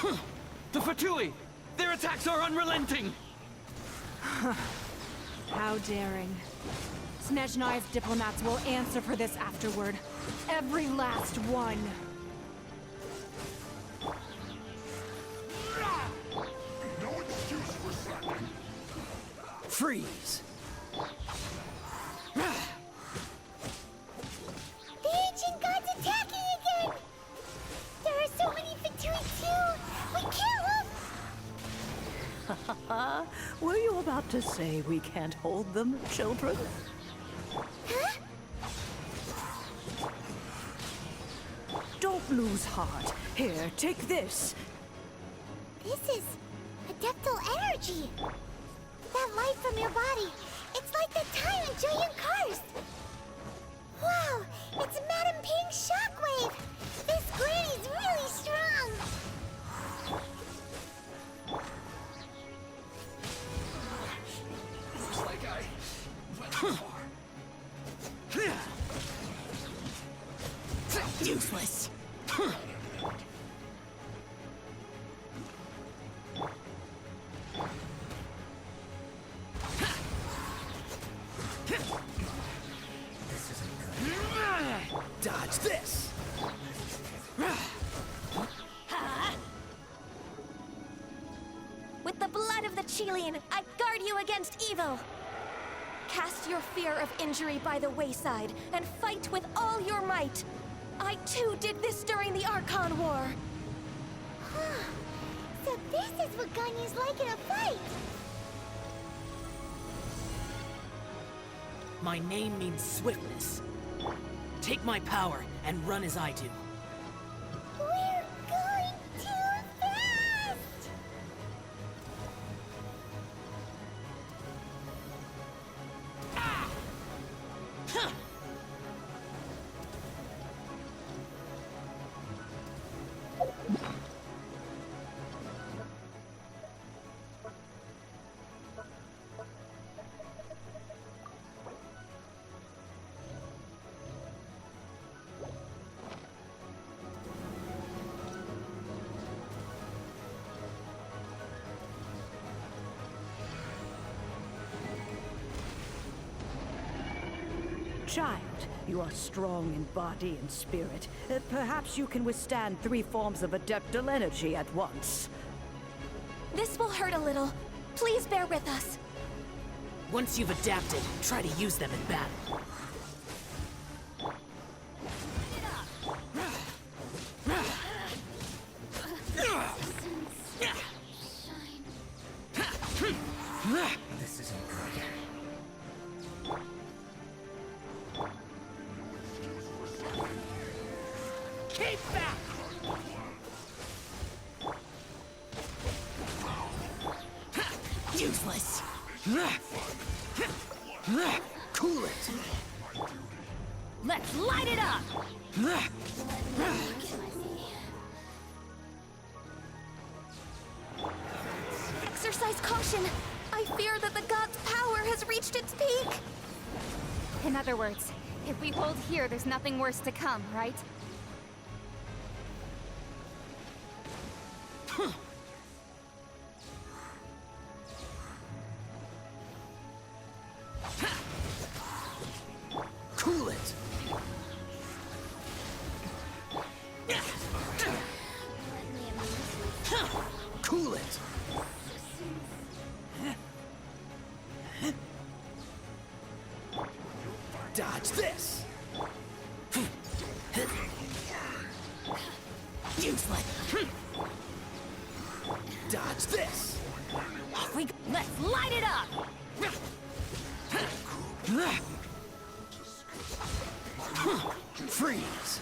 The Fatui! Their attacks are unrelenting! How daring. Snezhnai's diplomats will answer for this afterward. Every last one. No excuse for slacking. Freeze! The ancient gods attacking again! There are so many Fatui too! We can't Were you about to say we can't hold them, children? Huh? Don't lose heart. Here, take this. This is adeptal energy! That light from your body, it's like the time in Julian Karst! Wow, it's Madame Ping's shockwave! This granny's really strong! Looks like I went too far. Useless. Dodge this! With the blood of the Chilean, I guard you against evil! Cast your fear of injury by the wayside, and fight with all your might! I too did this during the Archon War! Huh. So this is what Ganyu's like in a fight! My name means swiftness. Take my power and run as I do. We're going too fast! Child, you are strong in body and spirit. Perhaps you can withstand 3 forms of adeptal energy at once. This will hurt a little. Please bear with us. Once you've adapted, try to use them in battle. This isn't good. Keep back! Useless! Cool it! Let's light it up! Exercise caution! I fear that the god's power has reached its peak! In other words, if we hold here, there's nothing worse to come, right? Cool it! Cool it! Dodge this! Useless! Dodge this! Off we go. Let's light it up! Freeze!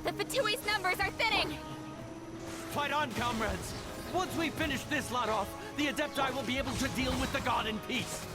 The Fatui's numbers are thinning! Fight on, comrades! Once we finish this lot off, the Adepti will be able to deal with the god in peace!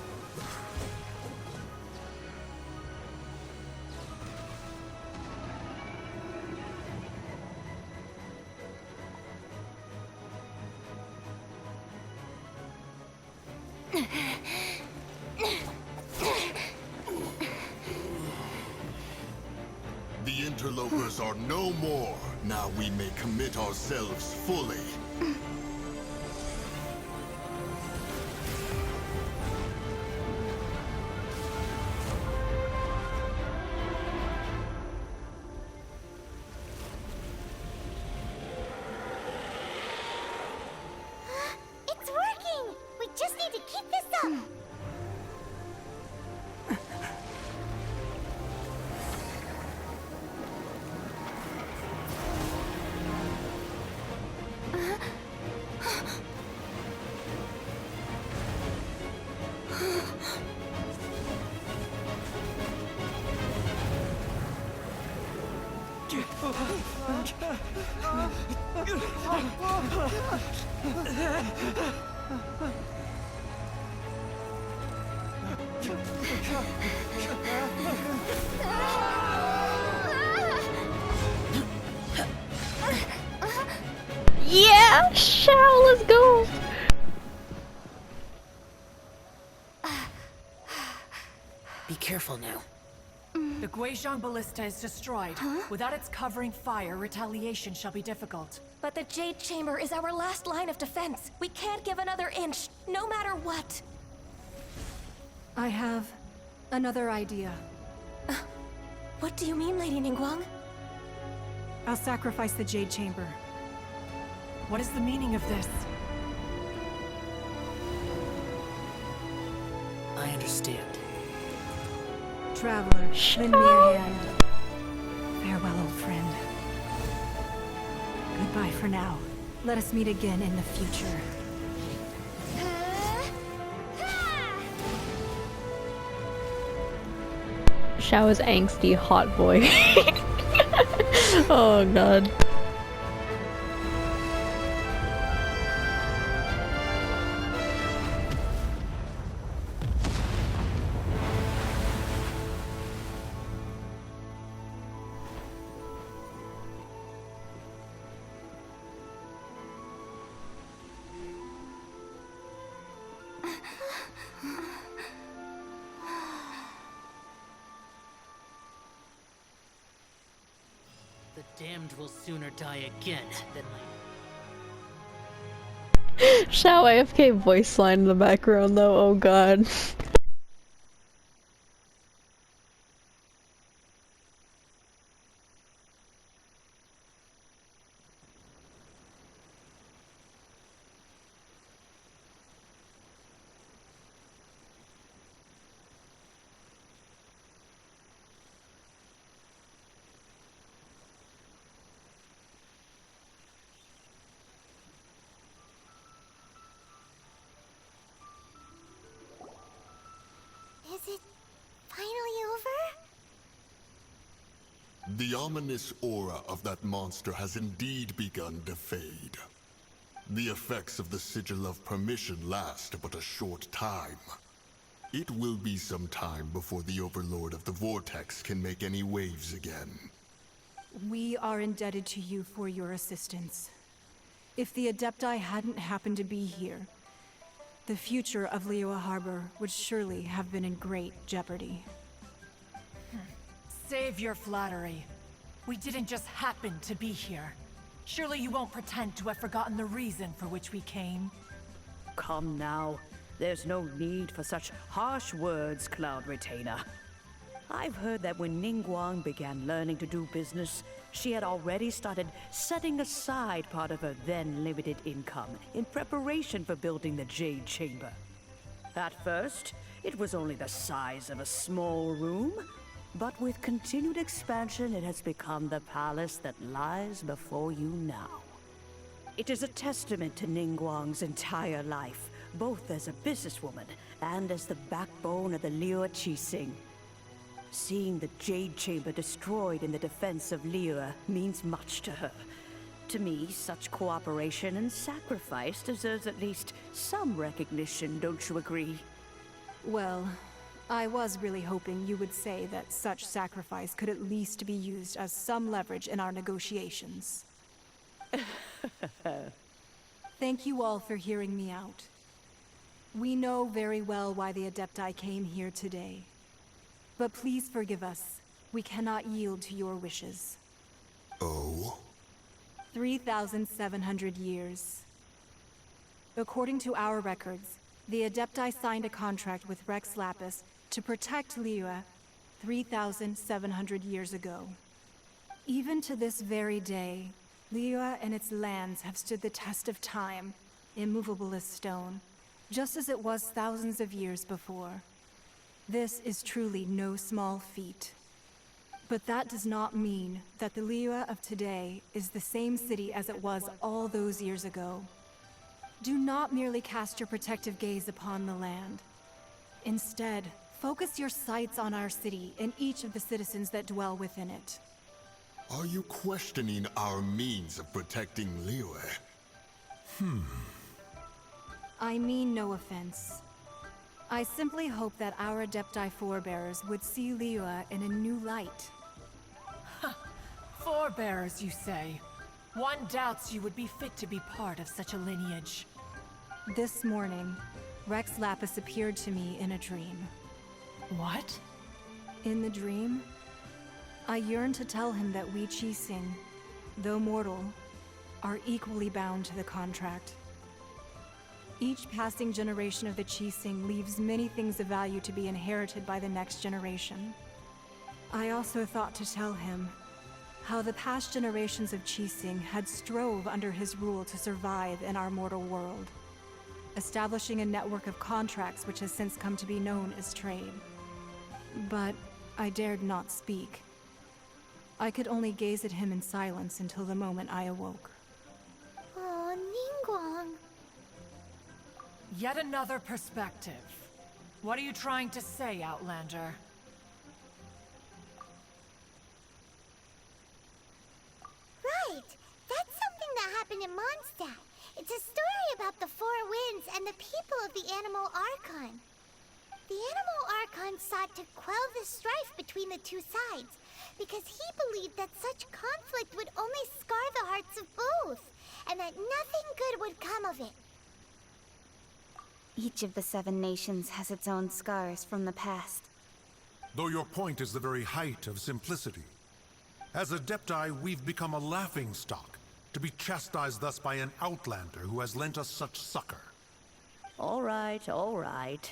The interlopers are no more. Now we may commit ourselves fully. It's working! We just need to keep this up! Yeah, Shao, let's go. Be careful now. The Guizhong Ballista is destroyed. Without its covering fire, retaliation shall be difficult. But the Jade Chamber is our last line of defense. We can't give another inch, no matter what. I have another idea. What do you mean, Lady Ningguang? I'll sacrifice the Jade Chamber. What is the meaning of this? I understand. Traveler, lend me a hand. Farewell, old friend. Goodbye for now. Let us meet again in the future. Shao is angsty hot boy. Oh god. The damned will sooner die again than Shao AFK voice line in the background though, oh god. Is it finally over? The ominous aura of that monster has indeed begun to fade. The effects of the Sigil of Permission last but a short time. It will be some time before the Overlord of the Vortex can make any waves again. We are indebted to you for your assistance. If the Adepti hadn't happened to be here, the future of Liyue Harbor would surely have been in great jeopardy. Save your flattery. We didn't just happen to be here. Surely you won't pretend to have forgotten the reason for which we came. Come now. There's no need for such harsh words, Cloud Retainer. I've heard that when Ningguang began learning to do business, she had already started setting aside part of her then limited income in preparation for building the Jade Chamber. At first, it was only the size of a small room, but with continued expansion, it has become the palace that lies before you now. It is a testament to Ningguang's entire life, both as a businesswoman and as the backbone of the Liyue Qixing. Seeing the Jade Chamber destroyed in the defense of Liyue means much to her. To me, such cooperation and sacrifice deserves at least some recognition, don't you agree? Well, I was really hoping you would say that such sacrifice could at least be used as some leverage in our negotiations. Thank you all for hearing me out. We know very well why the Adepti came here today. But please forgive us. We cannot yield to your wishes. Oh? 3,700 years. According to our records, the Adepti signed a contract with Rex Lapis to protect Liyue 3,700 years ago. Even to this very day, Liyue and its lands have stood the test of time, immovable as stone, just as it was thousands of years before. This is truly no small feat. But that does not mean that the Liyue of today is the same city as it was all those years ago. Do not merely cast your protective gaze upon the land. Instead, focus your sights on our city and each of the citizens that dwell within it. Are you questioning our means of protecting Liyue? I mean no offense. I simply hope that our Adepti forebears would see Liyue in a new light. Forebears, you say? One doubts you would be fit to be part of such a lineage. This morning, Rex Lapis appeared to me in a dream. What? In the dream, I yearned to tell him that we Qixing, though mortal, are equally bound to the contract. Each passing generation of the Qixing leaves many things of value to be inherited by the next generation. I also thought to tell him how the past generations of Qixing had strove under his rule to survive in our mortal world, establishing a network of contracts which has since come to be known as trade. But I dared not speak. I could only gaze at him in silence until the moment I awoke. Oh, Ningguang. Yet another perspective. What are you trying to say, Outlander? Right! That's something that happened in Mondstadt. It's a story about the Four Winds and the people of the Animal Archon. The Animal Archon sought to quell the strife between the two sides, because he believed that such conflict would only scar the hearts of both, and that nothing good would come of it. Each of the 7 nations has its own scars from the past. Though your point is the very height of simplicity. As Adepti, we've become a laughingstock, to be chastised thus by an outlander who has lent us such succor. All right, all right.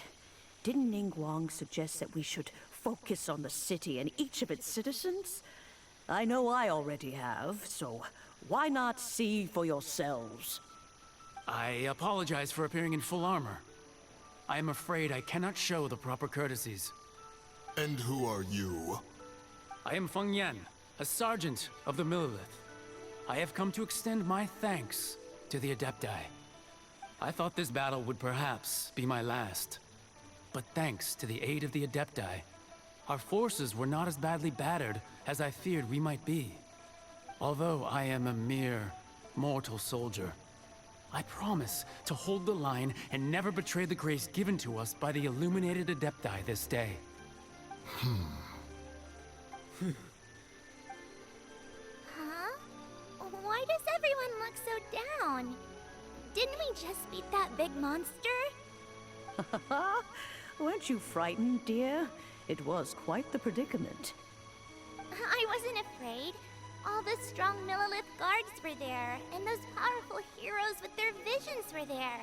Didn't Ningguang suggest that we should focus on the city and each of its citizens? I know I already have, so why not see for yourselves? I apologize for appearing in full armor. I am afraid I cannot show the proper courtesies. And who are you? I am Feng Yan, a sergeant of the Millilith. I have come to extend my thanks to the Adepti. I thought this battle would perhaps be my last. But thanks to the aid of the Adepti, our forces were not as badly battered as I feared we might be. Although I am a mere mortal soldier, I promise to hold the line and never betray the grace given to us by the illuminated Adepti this day. Huh? Why does everyone look so down? Didn't we just beat that big monster? Weren't you frightened, dear? It was quite the predicament. I wasn't afraid. All the strong Millilith guards were there, and those powerful heroes with their visions were there.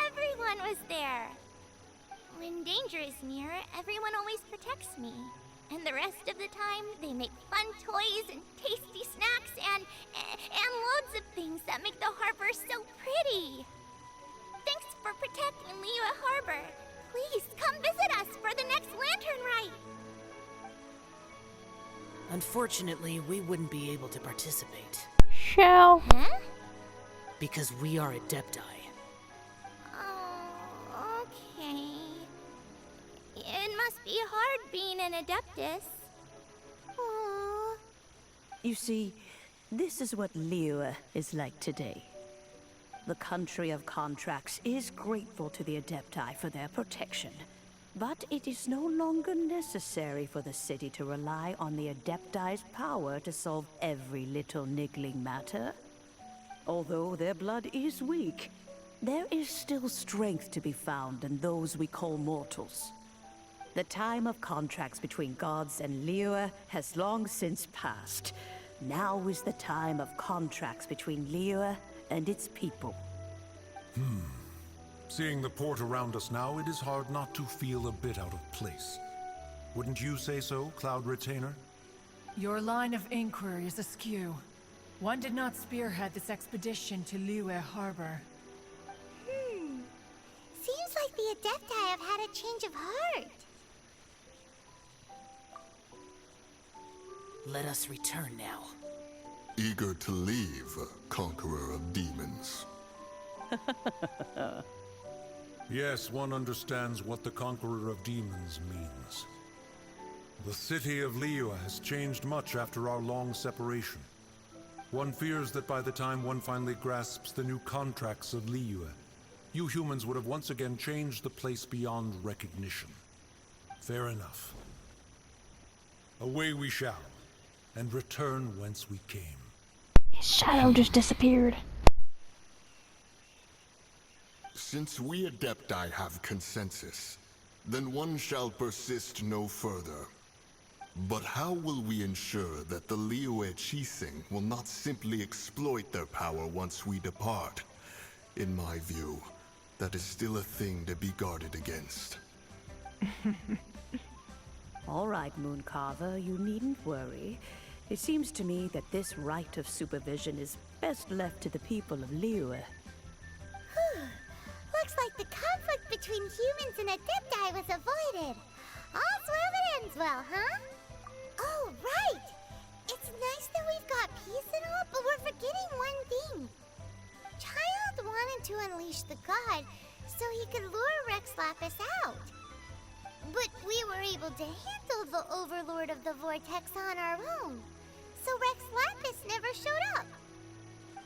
Everyone was there. When danger is near, everyone always protects me. And the rest of the time, they make fun toys and tasty snacks and loads of things that make the harbor so pretty. Thanks for protecting Liyue Harbor. Please come visit us for the next lantern rite. Unfortunately, we wouldn't be able to participate. Shall. Huh? Because we are Adepti. Oh, okay. It must be hard being an Adeptus. Aww. You see, this is what Liyue is like today. The country of contracts is grateful to the Adepti for their protection. But it is no longer necessary for the city to rely on the Adepti's power to solve every little niggling matter. Although their blood is weak, there is still strength to be found in those we call mortals. The time of contracts between gods and Liyue has long since passed. Now is the time of contracts between Liyue and its people. Seeing the port around us now, it is hard not to feel a bit out of place. Wouldn't you say so, Cloud Retainer? Your line of inquiry is askew. One did not spearhead this expedition to Liyue Harbor. Seems like the Adepti have had a change of heart. Let us return now. Eager to leave, Conqueror of Demons. Yes, one understands what the Conqueror of Demons means. The city of Liyue has changed much after our long separation. One fears that by the time one finally grasps the new contracts of Liyue, you humans would have once again changed the place beyond recognition. Fair enough. Away we shall, and return whence we came. His shadow just disappeared. Since we Adepti have consensus, then one shall persist no further. But how will we ensure that the Liyue Chising will not simply exploit their power once we depart? In my view, that is still a thing to be guarded against. All right, Mooncarver, you needn't worry. It seems to me that this right of supervision is best left to the people of Liyue. Looks like the conflict between humans and Adepti was avoided. All's well that ends well, huh? Oh, right! It's nice that we've got peace and all, but we're forgetting one thing. Child wanted to unleash the god so he could lure Rex Lapis out. But we were able to handle the Overlord of the Vortex on our own, so Rex Lapis never showed up.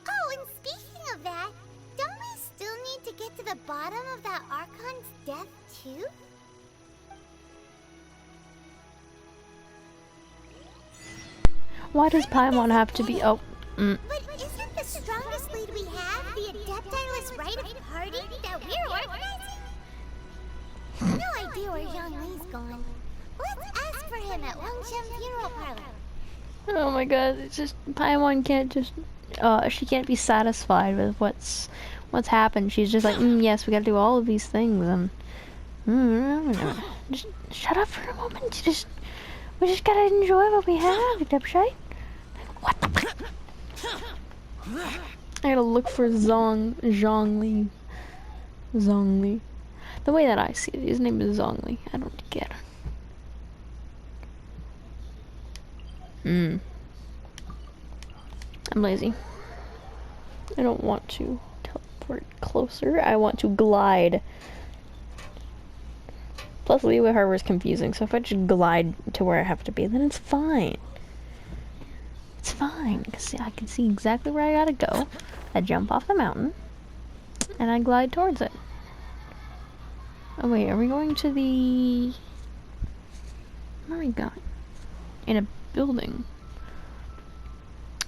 Oh, and speaking of that, don't we still need to get to the bottom of that Archon's death, too? Why does Paimon have to be? Oh. But isn't the strongest lead we have the Adepti-less rite of party that we're organizing? No idea where Zhongli's gone. Let's ask for him at Wangshan Funeral Parlor. Oh my god, it's just Paimon can't just she can't be satisfied with what's happened. She's just like, yes, we gotta do all of these things and just shut up for a moment. We just gotta enjoy what we have, Dipshite. What the I gotta look for Zhongli. The way that I see it, his name is Zhongli. I don't get it. I'm lazy. I don't want to teleport closer. I want to glide. Plus, Liyue Harbor is confusing, so if I just glide to where I have to be, then it's fine. It's fine, because I can see exactly where I gotta go. I jump off the mountain, and I glide towards it. Oh wait, are we going to the... Where are we going? In a building.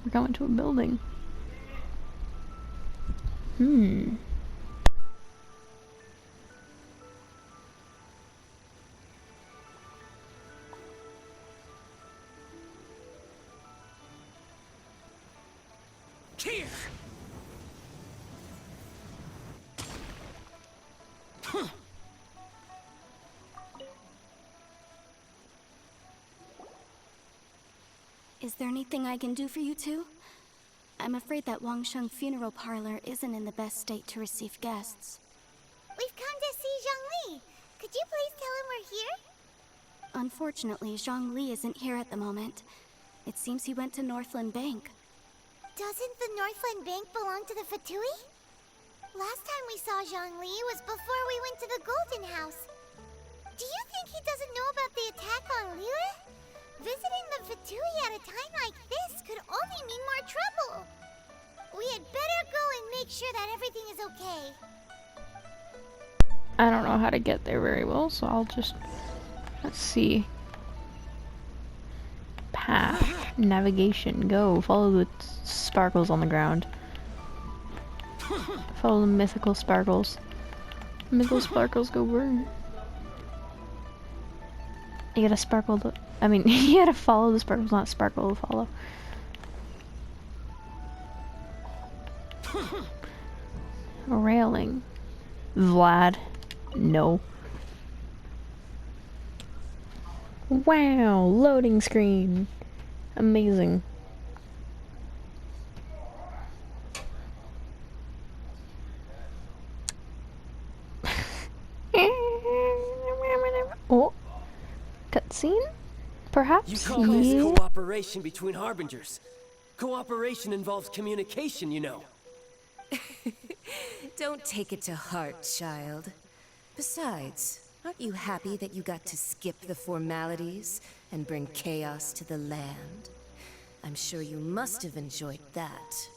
We're going to a building. Here. Is there anything I can do for you two? I'm afraid that Wangsheng Funeral Parlor isn't in the best state to receive guests. We've come to see Zhongli. Could you please tell him we're here? Unfortunately, Zhongli isn't here at the moment. It seems he went to Northland Bank. Doesn't the Northland Bank belong to the Fatui? Last time we saw Zhongli was before we went to the Golden House. Do you think he doesn't know about the attack on Liyue? Visiting the Fatui at a time like this could only mean more trouble. We had better go and make sure that everything is okay. I don't know how to get there very well, so I'll just... Let's see. Path. Navigation. Go. Follow the sparkles on the ground. Follow the mythical sparkles. Mythical sparkles go burn. You gotta sparkle the... I mean, you gotta follow the sparkles, not sparkle the follow. Railing. Vlad. No. Wow, loading screen. Amazing. Oh. Cutscene? Perhaps? You call this cooperation between Harbingers. Cooperation involves communication, you know. Don't take it to heart, child. Besides, aren't you happy that you got to skip the formalities and bring chaos to the land? I'm sure you must have enjoyed that.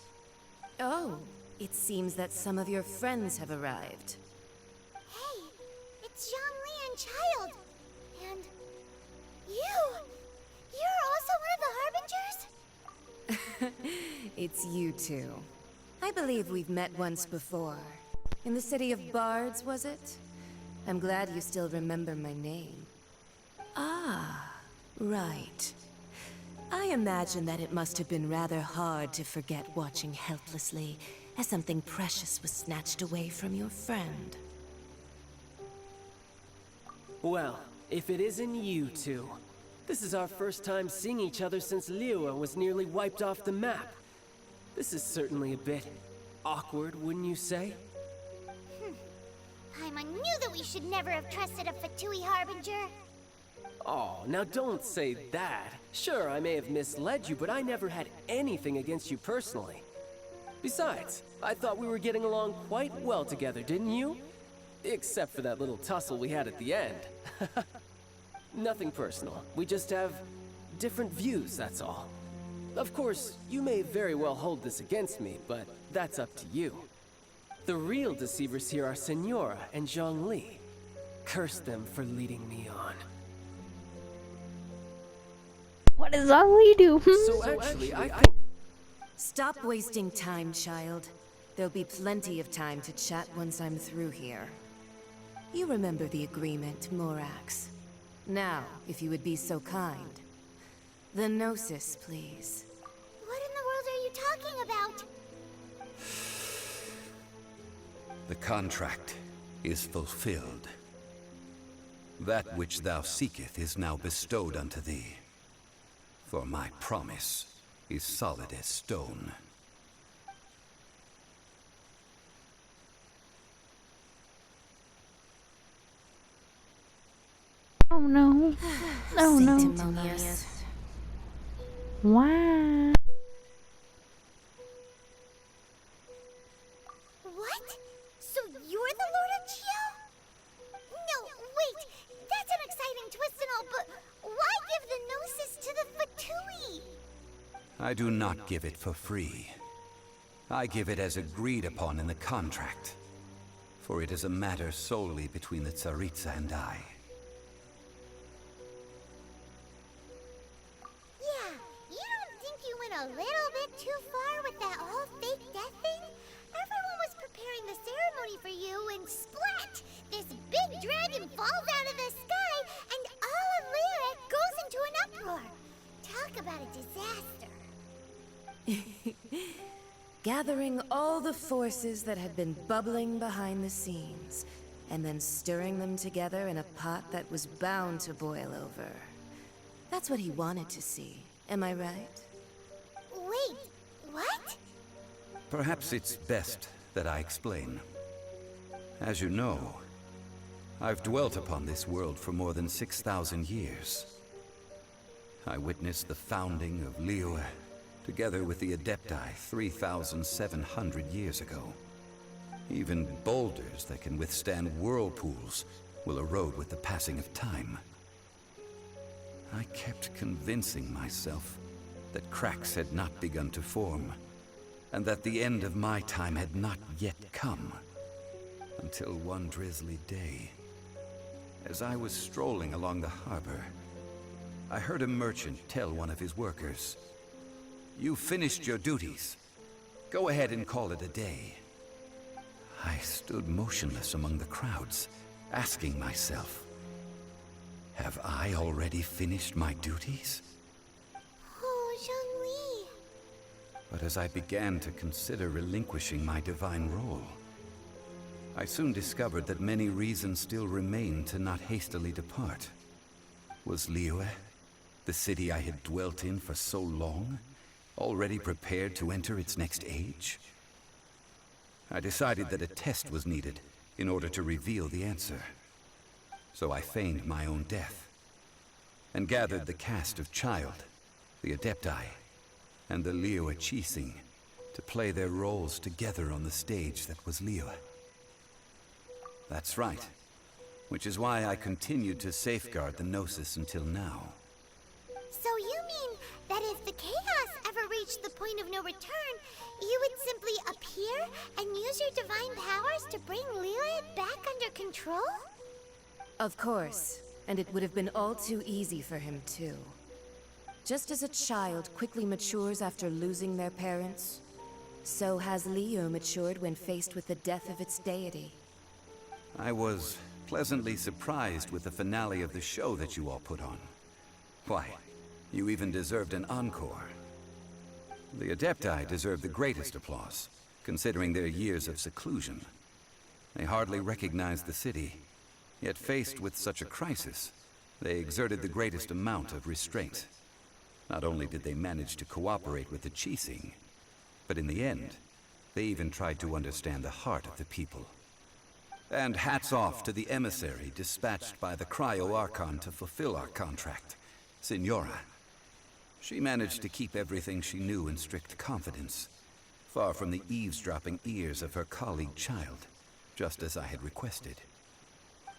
Oh, it seems that some of your friends have arrived. Hey, it's Zhongli and Child. And you! You're also one of the Harbingers? It's you two. I believe we've met once before. In the city of Bards, was it? I'm glad you still remember my name. Ah, right. I imagine that it must have been rather hard to forget watching helplessly as something precious was snatched away from your friend. Well, if it isn't you two. This is our first time seeing each other since Liyue was nearly wiped off the map. This is certainly a bit awkward, wouldn't you say? Paimon knew that we should never have trusted a Fatui Harbinger. Oh, now don't say that. Sure, I may have misled you, but I never had anything against you personally. Besides, I thought we were getting along quite well together, didn't you? Except for that little tussle we had at the end. Nothing personal. We just have different views, that's all. Of course, you may very well hold this against me, but that's up to you. The real deceivers here are Senora and Zhongli. Curse them for leading me on. What does Zhongli do? So actually, I think... Stop wasting time, child. There'll be plenty of time to chat once I'm through here. You remember the agreement, Morax. Now, if you would be so kind. The Gnosis, please. What in the world are you talking about? The contract is fulfilled. That which thou seeketh is now bestowed unto thee. For my promise is solid as stone. Oh no. Oh no. Sanctimonious. Wow. What? So you're the Lord of Geo? No, wait. That's an exciting twist and all, but why give the Gnosis to the Fatui? I do not give it for free. I give it as agreed upon in the contract. For it is a matter solely between the Tsaritsa and I. Yeah, you don't think you went a little bit too far with that whole fake death thing? Everyone was preparing the ceremony for you, and splat! This big dragon falls out of the sky, and all of Lyric goes into an uproar. Talk about a disaster. Gathering all the forces that had been bubbling behind the scenes, and then stirring them together in a pot that was bound to boil over. That's what he wanted to see, am I right? Wait, what? Perhaps it's best that I explain. As you know, I've dwelt upon this world for more than 6,000 years. I witnessed the founding of Liyue, together with the Adepti 3,700 years ago. Even boulders that can withstand whirlpools will erode with the passing of time. I kept convincing myself that cracks had not begun to form, and that the end of my time had not yet come. Until one drizzly day, as I was strolling along the harbor, I heard a merchant tell one of his workers, "You finished your duties. Go ahead and call it a day." stood motionless among the crowds, asking myself, have I already finished my duties? Oh, Zhongli. But as I began to consider relinquishing my divine role, I soon discovered that many reasons still remained to not hastily depart. Was Liyue, the city I had dwelt in for so long, already prepared to enter its next age? I decided that a test was needed in order to reveal the answer. So I feigned my own death, and gathered the cast of Child, the Adepti, and the Liyue Qixing to play their roles together on the stage that was Liyue. That's right, which is why I continued to safeguard the Gnosis until now. So you mean that if the chaos ever reached the point of no return, you would simply appear and use your divine powers to bring Liyue back under control? Of course, and it would have been all too easy for him too. Just as a child quickly matures after losing their parents, so has Liyue matured when faced with the death of its deity. I was pleasantly surprised with the finale of the show that you all put on. Why, you even deserved an encore. The Adepti deserve the greatest applause, considering their years of seclusion. They hardly recognized the city, yet faced with such a crisis, they exerted the greatest amount of restraint. Not only did they manage to cooperate with the Qixing, but in the end, they even tried to understand the heart of the people. And hats off to the emissary dispatched by the Cryo-Archon to fulfill our contract, Signora. She managed to keep everything she knew in strict confidence, far from the eavesdropping ears of her colleague Child, just as I had requested.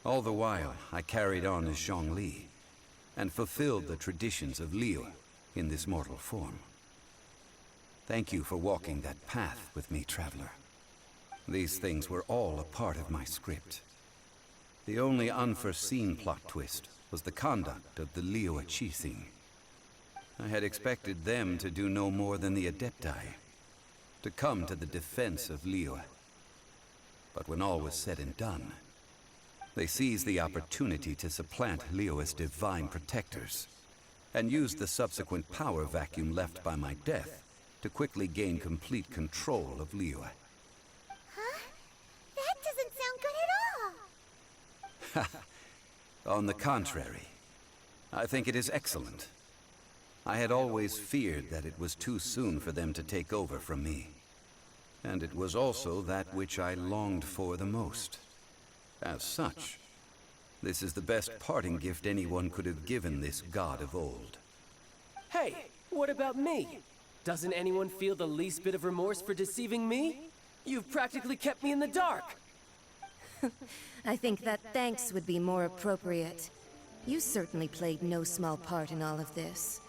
All the while, I carried on as Zhongli, and fulfilled the traditions of Liyue in this mortal form. Thank you for walking that path with me, Traveler. These things were all a part of my script. The only unforeseen plot twist was the conduct of the Liyue Qixing. I had expected them to do no more than the Adepti, to come to the defense of Liyue. But when all was said and done, they seized the opportunity to supplant Liyue's divine protectors, and used the subsequent power vacuum left by my death to quickly gain complete control of Liyue. Huh? That doesn't sound good at all. On the contrary, I think it is excellent. I had always feared that it was too soon for them to take over from me. And it was also that which I longed for the most. As such, this is the best parting gift anyone could have given this god of old. Hey, what about me? Doesn't anyone feel the least bit of remorse for deceiving me? You've practically kept me in the dark. I think that thanks would be more appropriate. You certainly played no small part in all of this,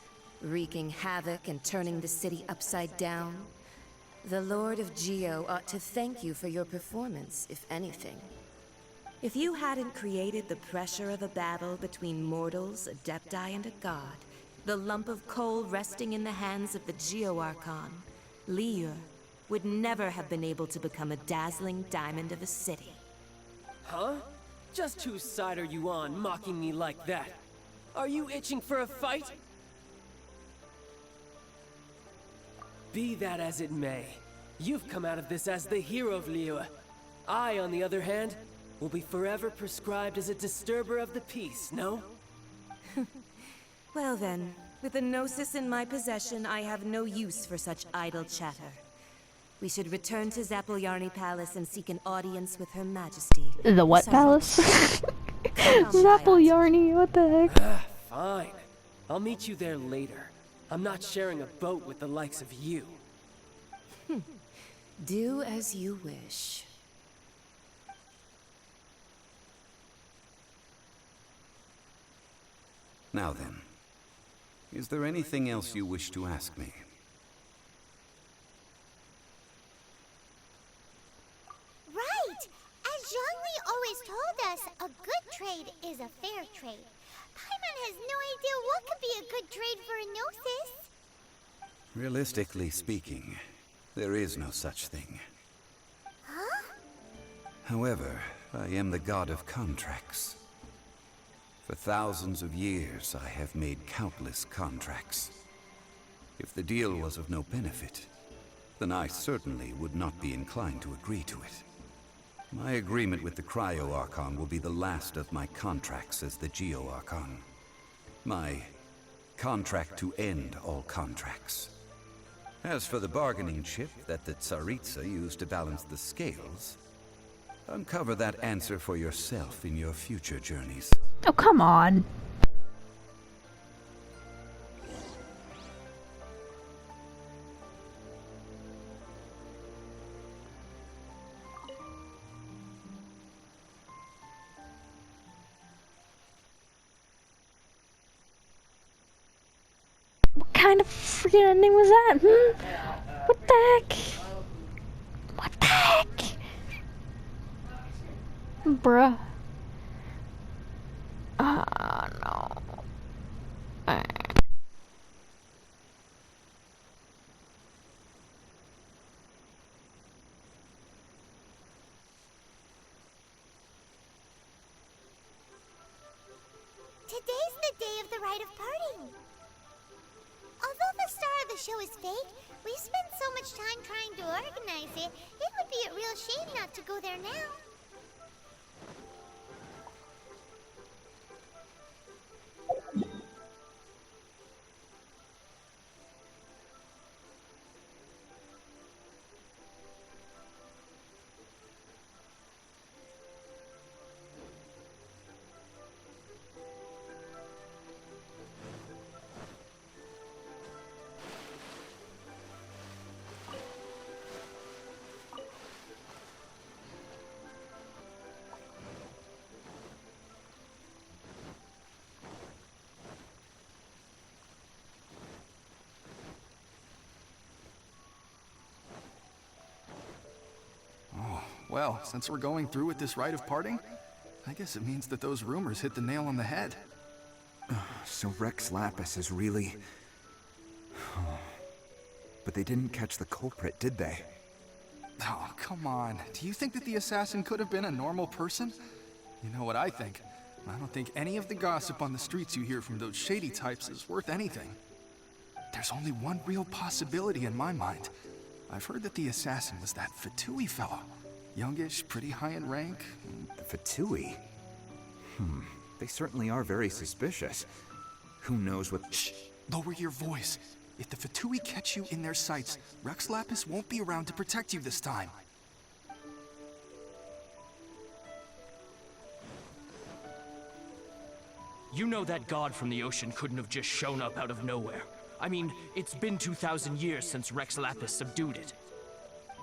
wreaking havoc and turning the city upside down. The Lord of Geo ought to thank you for your performance, if anything. If you hadn't created the pressure of a battle between mortals, Adepti, and a god, the lump of coal resting in the hands of the Geo-Archon, Liyue, would never have been able to become a dazzling diamond of a city. Huh? Just whose side are you on, mocking me like that? Are you itching for a fight? Be that as it may, you've come out of this as the hero of Liyue. I, on the other hand, will be forever prescribed as a disturber of the peace, no? Well then, with the Gnosis in my possession, I have no use for such idle chatter. We should return to Zappolyarny Palace and seek an audience with Her Majesty. The what palace? Zappolyarny, what the heck? Fine. I'll meet you there later. I'm not sharing a boat with the likes of you. Do as you wish. Now then, is there anything else you wish to ask me? Right! As Zhongli always told us, a good trade is a fair trade. Paimon has no idea what could be a good trade for a Gnosis. Realistically speaking, there is no such thing. Huh? However, I am the god of contracts. For thousands of years, I have made countless contracts. If the deal was of no benefit, then I certainly would not be inclined to agree to it. My agreement with the Cryo Archon will be the last of my contracts as the Geo Archon. My contract to end all contracts. As for the bargaining chip that the Tsaritsa used to balance the scales, uncover that answer for yourself in your future journeys. Oh, come on. What kind of freaking ending was that? What the heck? What the heck? Bruh. No. Today's the day of the rite of parting. Although the star of the show is fake, we've spent so much time trying to organize it, it would be a real shame not to go there now. Well, since we're going through with this rite of parting, I guess it means that those rumors hit the nail on the head. So Rex Lapis is really... But they didn't catch the culprit, did they? Oh, come on. Do you think that the assassin could have been a normal person? You know what I think. I don't think any of the gossip on the streets you hear from those shady types is worth anything. There's only one real possibility in my mind. I've heard that the assassin was that Fatui fellow. Youngish, pretty high in rank. The Fatui? They certainly are very suspicious. Who knows what... Shh! Lower your voice. If the Fatui catch you in their sights, Rex Lapis won't be around to protect you this time. You know that god from the ocean couldn't have just shown up out of nowhere. I mean, it's been 2,000 years since Rex Lapis subdued it.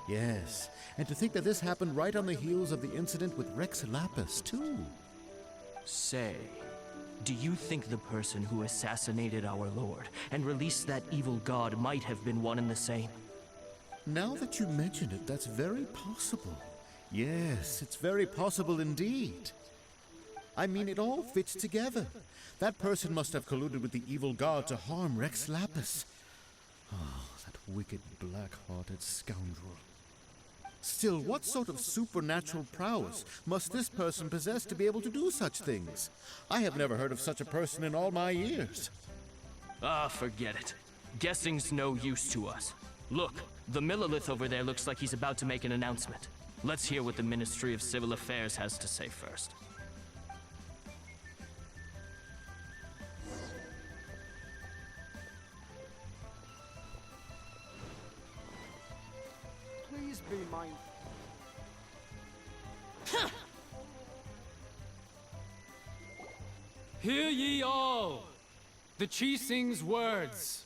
Yes, and to think that this happened right on the heels of the incident with Rex Lapis, too. Say, do you think the person who assassinated our lord and released that evil god might have been one and the same? Now that you mention it, that's very possible. Yes, it's very possible indeed. I mean, it all fits together. That person must have colluded with the evil god to harm Rex Lapis. Oh, that wicked, black-hearted scoundrel. Still, what sort of supernatural prowess must this person possess to be able to do such things? I have never heard of such a person in all my years. Ah, forget it. Guessing's no use to us. Look, the Millilith over there looks like he's about to make an announcement. Let's hear what the Ministry of Civil Affairs has to say first. Please be mindful. Hear ye all, the Chi Sing's words.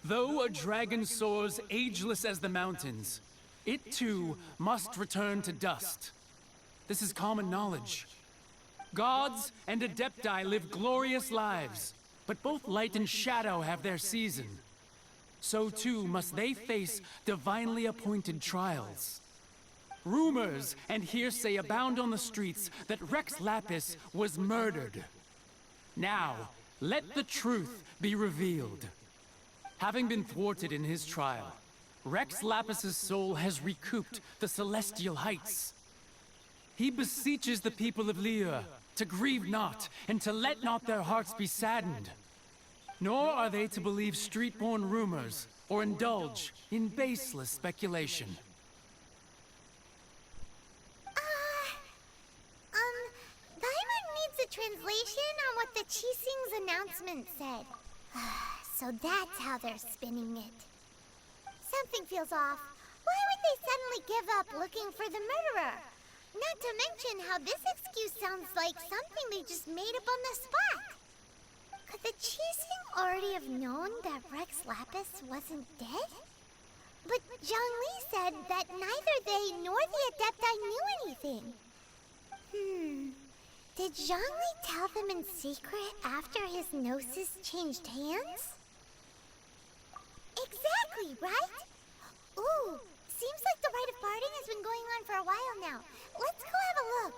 Though a dragon soars ageless as the mountains, it too must return to dust. This is common knowledge. Gods and Adepti live glorious lives, but both light and shadow have their season. So too must they face divinely appointed trials. Rumors and hearsay abound on the streets that Rex Lapis was murdered. Now, let the truth be revealed. Having been thwarted in his trial, Rex Lapis's soul has recouped the celestial heights. he beseeches the people of Liyue to grieve not, and to let not their hearts be saddened. Nor are they to believe street-born rumors, or indulge in baseless speculation. Paimon needs a translation on what the Qixing's announcement said. So that's how they're spinning it. Something feels off. Why would they suddenly give up looking for the murderer? Not to mention how this excuse sounds like something they just made up on the spot. Could the Qixing already have known that Rex Lapis wasn't dead? But Zhongli said that neither they nor the Adepti knew anything. Did Zhongli tell them in secret after his gnosis changed hands? Exactly, right? Ooh, seems like the rite of parting has been going on for a while now. Let's go have a look.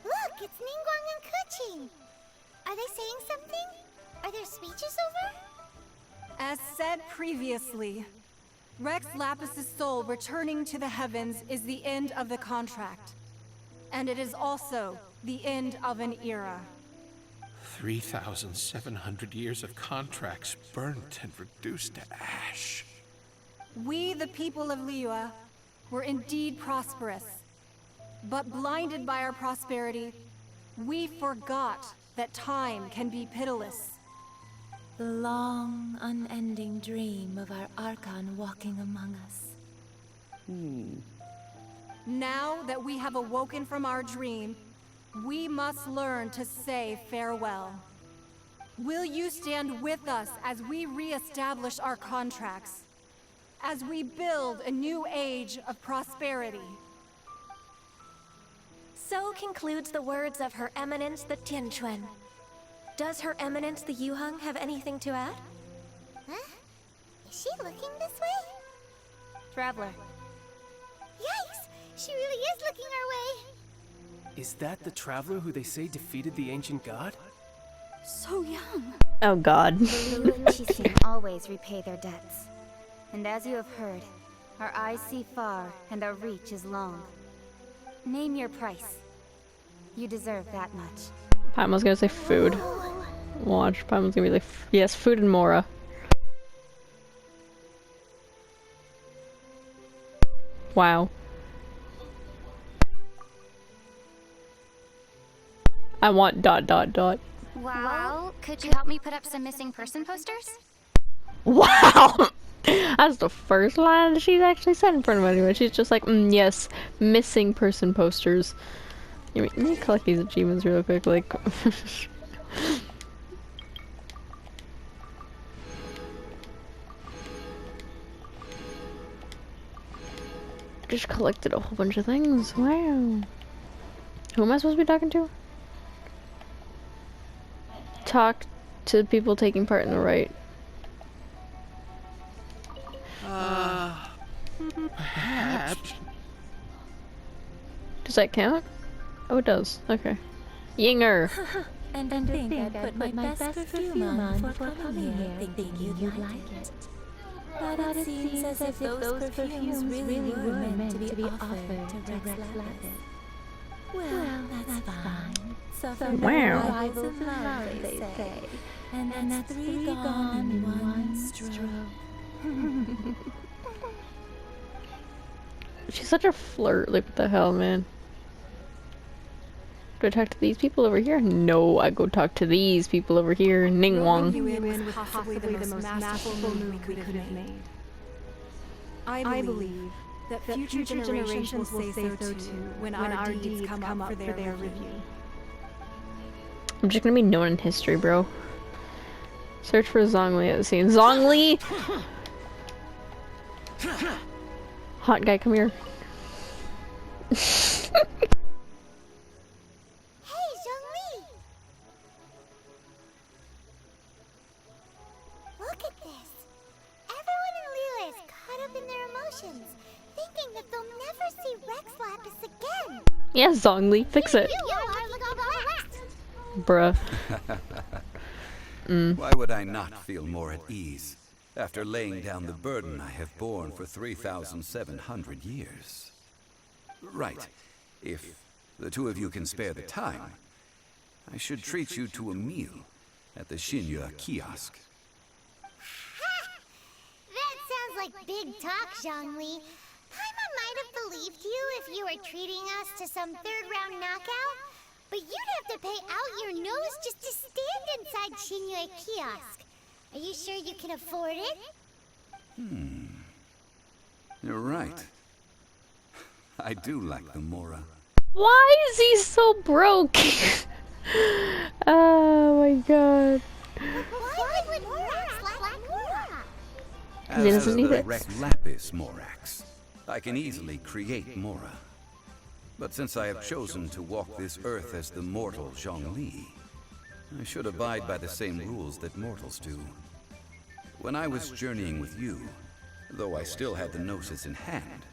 Look, it's Ningguang and Keqing. Are they saying something? Are their speeches over? As said previously, Rex Lapis's soul returning to the heavens is the end of the contract. And it is also the end of an era. 3,700 years of contracts burnt and reduced to ash. We, the people of Liyue, were indeed prosperous. But blinded by our prosperity, we forgot that time can be pitiless. The long, unending dream of our Archon walking among us. Now that we have awoken from our dream, we must learn to say farewell. Will you stand with us as we re-establish our contracts? As we build a new age of prosperity? So concludes the words of Her Eminence the Tianquan. Does Her Eminence the Yuheng have anything to add? Huh? Is she looking this way? Traveler. Yikes! She really is looking our way! Is that the traveler who they say defeated the ancient god? So young. Oh god. The Liyue and Qixing always repay their debts. And as you have heard, our eyes see far and our reach is long. Name your price. You deserve that much. Paimon's gonna say food. Watch, Paimon's gonna be like, yes, food and Mora. Wow. I want ... Wow, could you help me put up some missing person posters? Wow! That's the first line she's actually said in front of anyone. She's just like, yes, missing person posters. Let me collect these achievements real quick, like... Just collected a whole bunch of things. Wow. Who am I supposed to be talking to? Talk to people taking part in the rite. Perhaps. Does that count? Oh, it does. Okay. Yinger! And think I put my best perfume on before coming here, thinking you'd like it. But it seems as if those perfumes really were meant to be offered to Rex Lapis. Well, that's fine. Suffer no rivals of love, they say. And that's 3 gone in one stroke. She's such a flirt. Like, what the hell, man? Do I talk to these people over here? No, I go talk to these people over here. Ningguang. Was possibly the most masterful move we could have made. I believe that future generations will say so too when our deeds come up for their review. I'm just gonna be known in history, bro. Search for Zhongli at the scene. Zhongli! Hot guy, come here. Hey, Zhongli! Look at this. Everyone in Liyue is caught up in their emotions, thinking that they'll never see Rex Lapis again. Yes, Zhongli, fix it. You are looking correct. Bruh. Why would I not feel more at ease after laying down the burden I have borne for 3,700 years? Right. If the two of you can spare the time, I should treat you to a meal at the Shinya kiosk. That sounds like big talk, Zhongli. Paimon might have believed you if you were treating us to some third-round knockout, but you'd have to pay out your nose just to stand inside Shinya kiosk. Are you sure you can afford it? You're right. I do like the Mora. Why is he so broke? Oh my god. Why would Morax lack Mora? Because he doesn't need it. Rex Lapis Morax. I can easily create Mora. But since I have chosen to walk this earth as the mortal Zhongli, I should abide by the same rules that mortals do. When I was journeying with you, though I still had the Gnosis in hand,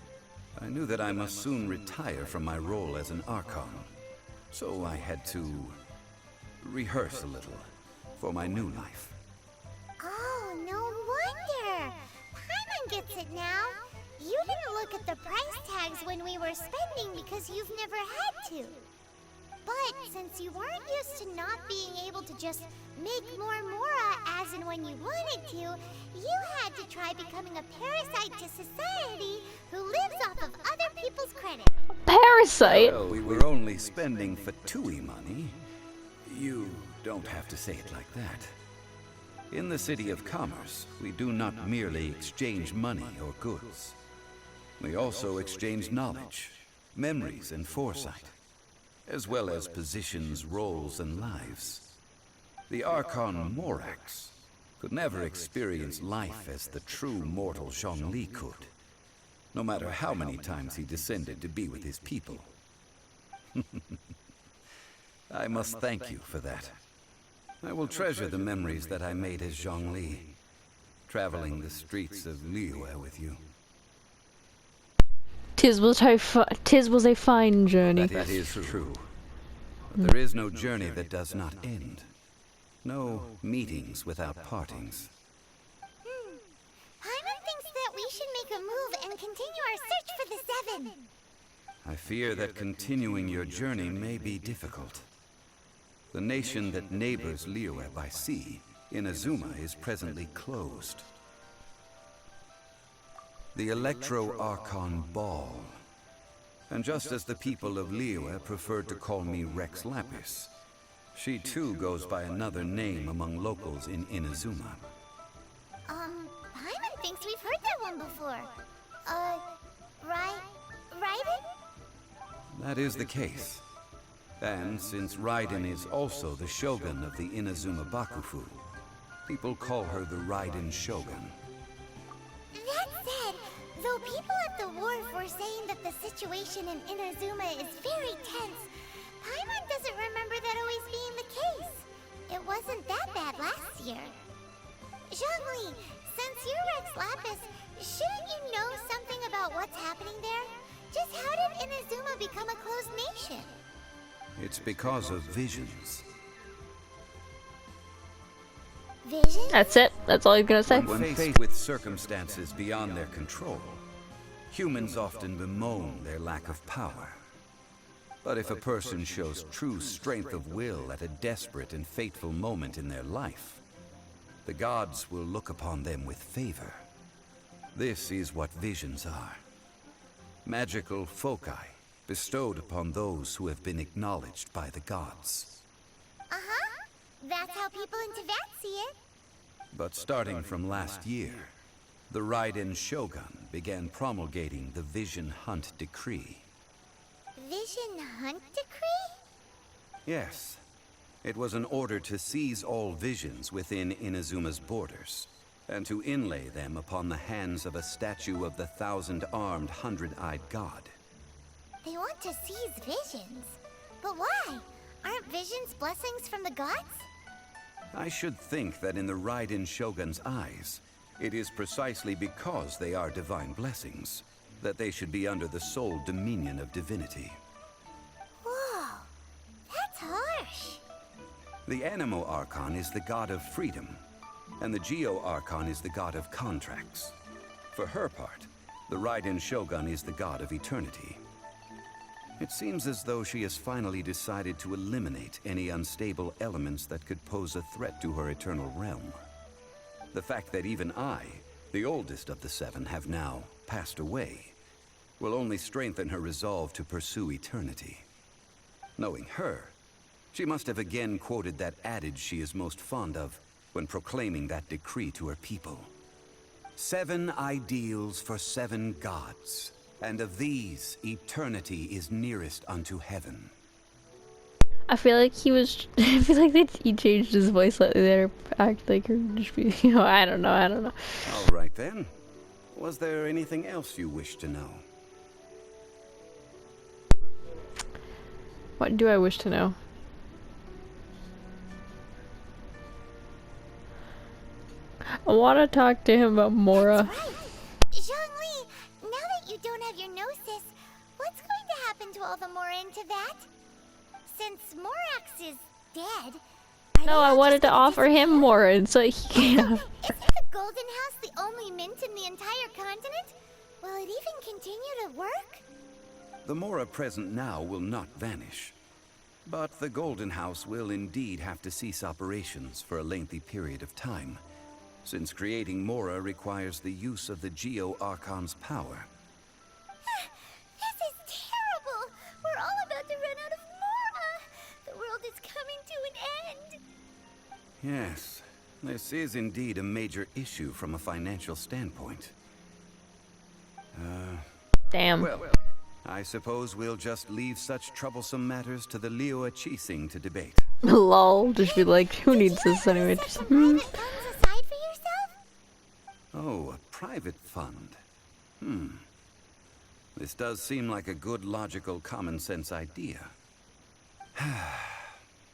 I knew that I must soon retire from my role as an Archon. So I had to rehearse a little for my new life. Oh, no wonder. Paimon gets it now. You didn't look at the price tags when we were spending because you've never had to. But since you weren't used to not being able to just make more Mora as and when you wanted to, you had to try becoming a parasite to society who lives off of other people's credit. Parasite? Well, we were only spending Fatui money. You don't have to say it like that. In the City of Commerce, we do not merely exchange money or goods. We also exchange knowledge, memories, and foresight, as well as positions, roles, and lives. The Archon Morax could never experience life as the true mortal Zhongli could, no matter how many times he descended to be with his people. I must thank you for that. I will treasure the memories that I made as Zhongli, traveling the streets of Liyue with you. Tis was a fine journey. That is true. But there is no journey that does not end. No meetings without partings. Paimon thinks that we should make a move and continue our search for the Seven. I fear that continuing your journey may be difficult. The nation that neighbors Liyue by sea, Inazuma, is presently closed. The Electro-Archon Ball. And just as the people of Liyue preferred to call me Rex Lapis, she too goes by another name among locals in Inazuma. Paimon thinks we've heard that one before. Raiden? That is the case. And since Raiden is also the Shogun of the Inazuma Bakufu, people call her the Raiden Shogun. That said, though people at the wharf were saying that the situation in Inazuma is very tense, Paimon doesn't remember that always being the case. It wasn't that bad last year. Zhongli, since you're Rex Lapis, shouldn't you know something about what's happening there? Just how did Inazuma become a closed nation? It's because of visions. Visions? That's it. That's all he's gonna say. When faced with circumstances beyond their control, humans often bemoan their lack of power. But if a person shows true strength of will at a desperate and fateful moment in their life, the gods will look upon them with favor. This is what visions are. Magical foci bestowed upon those who have been acknowledged by the gods. Uh-huh. That's how people in Teyvat see it. But starting from last year, the Raiden Shogun began promulgating the Vision Hunt Decree. Vision Hunt Decree? Yes. It was an order to seize all visions within Inazuma's borders, and to inlay them upon the hands of a statue of the 1,000-armed, 100-eyed god. They want to seize visions. But why? Aren't visions blessings from the gods? I should think that in the Raiden Shogun's eyes, it is precisely because they are divine blessings that they should be under the sole dominion of divinity. Whoa, that's harsh. The Animo Archon is the god of freedom, and the Geo Archon is the god of contracts. For her part, the Raiden Shogun is the god of eternity. It seems as though she has finally decided to eliminate any unstable elements that could pose a threat to her eternal realm. The fact that even I, the oldest of the seven, have now passed away, will only strengthen her resolve to pursue eternity. Knowing her, she must have again quoted that adage she is most fond of when proclaiming that decree to her people. 7 ideals for 7 gods, and of these, eternity is nearest unto heaven. I feel like he was. I feel like he changed his voice slightly there. Act like her just be. I don't know. All right then. Was there anything else you wish to know? What do I wish to know? I want to talk to him about Mora. Zhongli, now that you don't have your gnosis, what's going to happen to all the Mora in Teyvat? Since Morax is dead... No, I wanted to offer him Mora so he can. Isn't the Golden House the only mint in the entire continent? Will it even continue to work? The Mora present now will not vanish. But the Golden House will indeed have to cease operations for a lengthy period of time, since creating Mora requires the use of the Geo Archon's power. This is terrible! We're all about to run out of Mora! The world is coming to an end! Yes, this is indeed a major issue from a financial standpoint. Damn. Well, I suppose we'll just leave such troublesome matters to the Liyue Qixing to debate. Lol, just be like, who needs this anyway? Just, Oh, a private fund. This does seem like a good, logical, common-sense idea.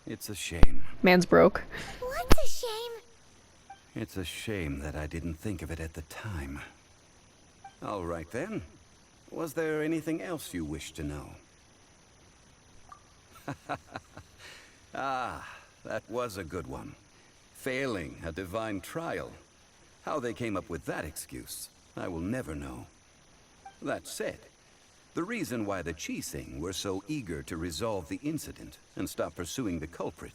It's a shame. Man's broke. What's a shame? It's a shame that I didn't think of it at the time. All right then. Was there anything else you wish to know? Ah, that was a good one. Failing a divine trial. How they came up with that excuse, I will never know. That said, the reason why the Qixing were so eager to resolve the incident and stop pursuing the culprit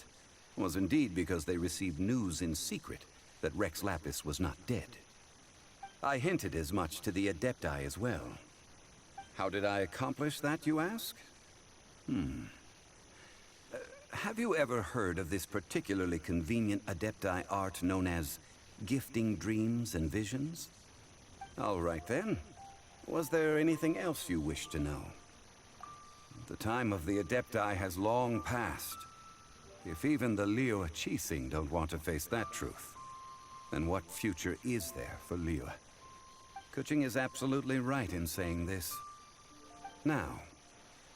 was indeed because they received news in secret that Rex Lapis was not dead. I hinted as much to the Adepti as well. How did I accomplish that, you ask? Have you ever heard of this particularly convenient Adepti art known as gifting dreams and visions? All right then. Was there anything else you wish to know? The time of the Adepti has long passed. If even the Liyue Qixing don't want to face that truth, then what future is there for Liyue? Kuching is absolutely right in saying this. Now,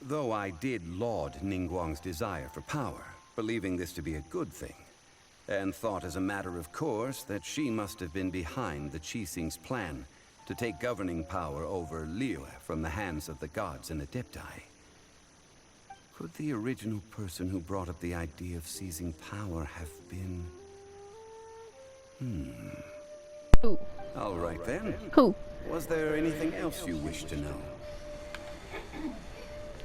though I did laud Ningguang's desire for power, believing this to be a good thing, and thought as a matter of course that she must have been behind the Qixing's plan to take governing power over Liyue from the hands of the gods and Adepti. Could the original person who brought up the idea of seizing power have been... Who? All right then. Who? Was there anything else you wish to know?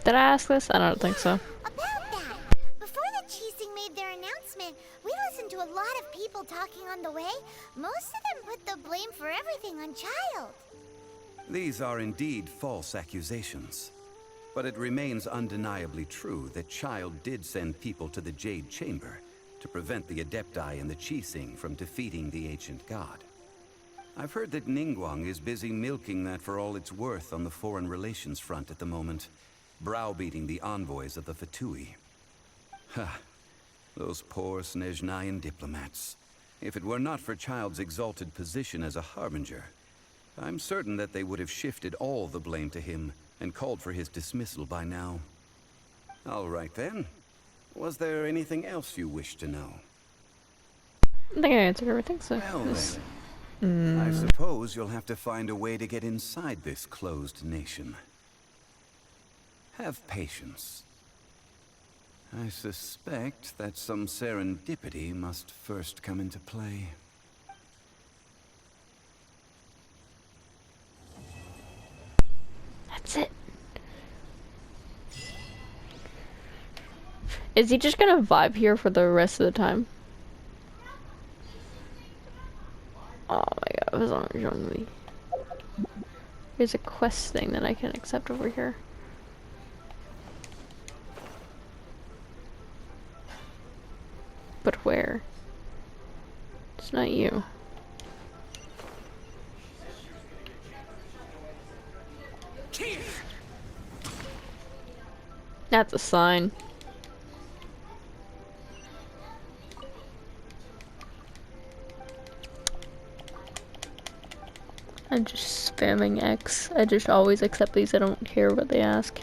Did I ask this? I don't think so. About that! Before the Qixing made their announcement, we listened to a lot of people talking on the way. Most of them put the blame for everything on Child. These are indeed false accusations. But it remains undeniably true that Child did send people to the Jade Chamber to prevent the Adepti and the Qixing from defeating the ancient god. I've heard that Ningguang is busy milking that for all it's worth on the foreign relations front at the moment, browbeating the envoys of the Fatui. Ha! Those poor Snezhnayan diplomats. If it were not for Child's exalted position as a harbinger, I'm certain that they would have shifted all the blame to him and called for his dismissal by now. All right then. Was there anything else you wish to know? I think I answered everything, so... Well then, I suppose you'll have to find a way to get inside this closed nation. Have patience. I suspect that some serendipity must first come into play. That's it. Is he just gonna vibe here for the rest of the time? Oh my god, as long as you're on me. There's a quest thing that I can accept over here. But where? It's not you. That's a sign. I'm just spamming X. I just always accept these. I don't care what they ask.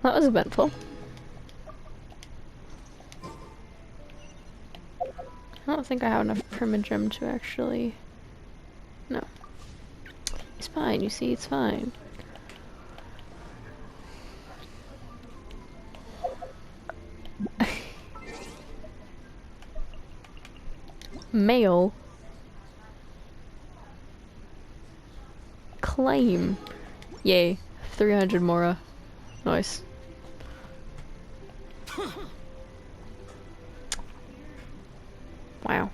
That was eventful. I don't think I have enough primogem to actually... No. It's fine, you see, it's fine. Mail. Claim. Yay. 300 Mora. Nice. Wow.